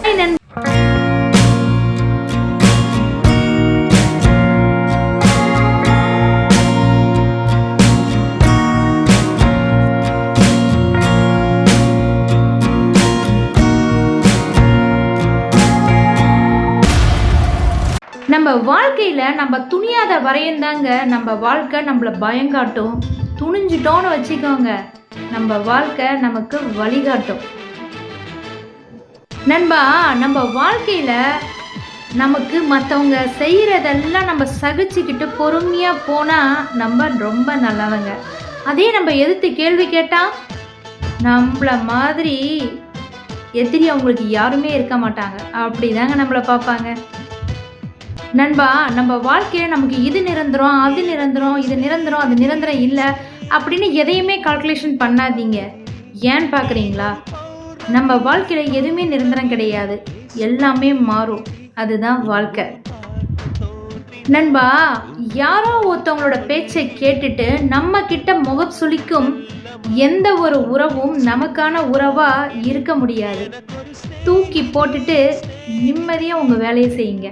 நம்ம வாழ்க்கையில் நம்ம துணியாத வரையும் தாங்க நம்ம வாழ்க்கை நம்மளை பயங்காட்டும். துணிஞ்சிட்டோன்னு வச்சுக்கோங்க, நம்ம வாழ்க்கை நமக்கு வழிகாட்டும். நண்பா, நம்ம வாழ்க்கையில் நமக்கு மற்றவங்க செய்கிறதெல்லாம் நம்ம சகிச்சுக்கிட்டு பொறுமையாக போனால் நம்ம ரொம்ப நல்லவங்க. அதே நம்ம எதிர்த்து கேள்வி கேட்டால் நம்மள மாதிரி எதிரி அவங்களுக்கு யாருமே இருக்க மாட்டாங்க. அப்படி தாங்க நம்மளை பார்ப்பாங்க. நண்பா, நம்ம வாழ்க்கையில் நமக்கு இது நிரந்தரம், அது நிரந்தரம், இது நிரந்தரம், அது நிரந்தரம் இல்லை அப்படின்னு எதையுமே கால்குலேஷன் பண்ணாதீங்க. ஏன்னு பார்க்குறீங்களா? நம்ம வாழ்க்கையில் எதுவுமே நிரந்தரம் கிடையாது, எல்லாமே மாறும். அதுதான் வாழ்க்கை. நண்பா, யாரோ ஒருத்தவங்களோட பேச்சை கேட்டுட்டு நம்ம கிட்ட முகம் சுளிக்கும் எந்த ஒரு உறவும் நமக்கான உறவாக இருக்க முடியாது. தூக்கி போட்டுட்டு நிம்மதியாக உங்கள் வேலையை செய்யுங்க.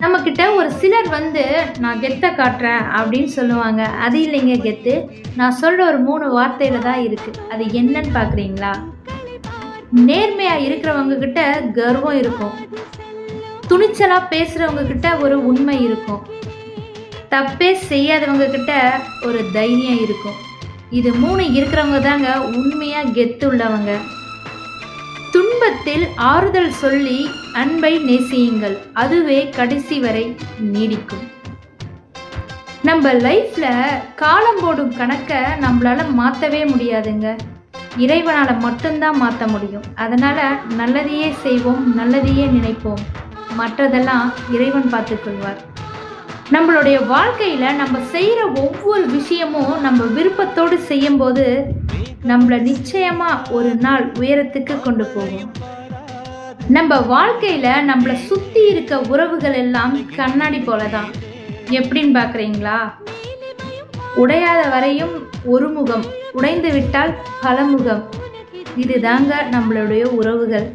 நம்மக்கிட்ட ஒரு சிலர் நான் கெத்தை காட்டுறேன் அப்படின்னு சொல்லுவாங்க. அது இல்லைங்க கெத்து. நான் சொல்கிற ஒரு 3 வார்த்தையில் தான் இருக்குது. அது என்னன்னு பார்க்குறீங்களா? நேர்மையாக இருக்கிறவங்க கிட்ட கர்வம் இருக்கும், துணிச்சலாக பேசுகிறவங்க கிட்ட ஒரு உண்மை இருக்கும், தப்பே செய்யாதவங்க கிட்ட ஒரு தைரியம் இருக்கும். இது 3 இருக்கிறவங்க தாங்க உண்மையாக கெத்து உள்ளவங்க. துன்பத்தில் ஆறுதல் சொல்லி அன்பை நேசியுங்கள், அதுவே கடைசி வரை நீடிக்கும். நம்ம லைஃப்ல காலம் போடும் கணக்கை நம்மளால மாற்றவே முடியாதுங்க. இறைவனால் மட்டும்தான் மாற்ற முடியும். அதனால நல்லதையே செய்வோம், நல்லதையே நினைப்போம், மற்றதெல்லாம் இறைவன் பார்த்துக்கொள்வார். நம்மளுடைய வாழ்க்கையில நம்ம செய்கிற ஒவ்வொரு விஷயமும் நம்ம விருப்பத்தோடு செய்யும்போது நம்மளை நிச்சயமா ஒரு நாள் உயரத்துக்கு கொண்டு போகும். நம்ம வாழ்க்கையில நம்மளை சுத்தி இருக்க உறவுகள் எல்லாம் கண்ணாடி போலதான். எப்படின்னு பார்க்குறீங்களா? உடையாத வரையும் ஒரு முகம், உடைந்து விட்டால் பல முகம். இதுதாங்க நம்மளுடைய உறவுகள்.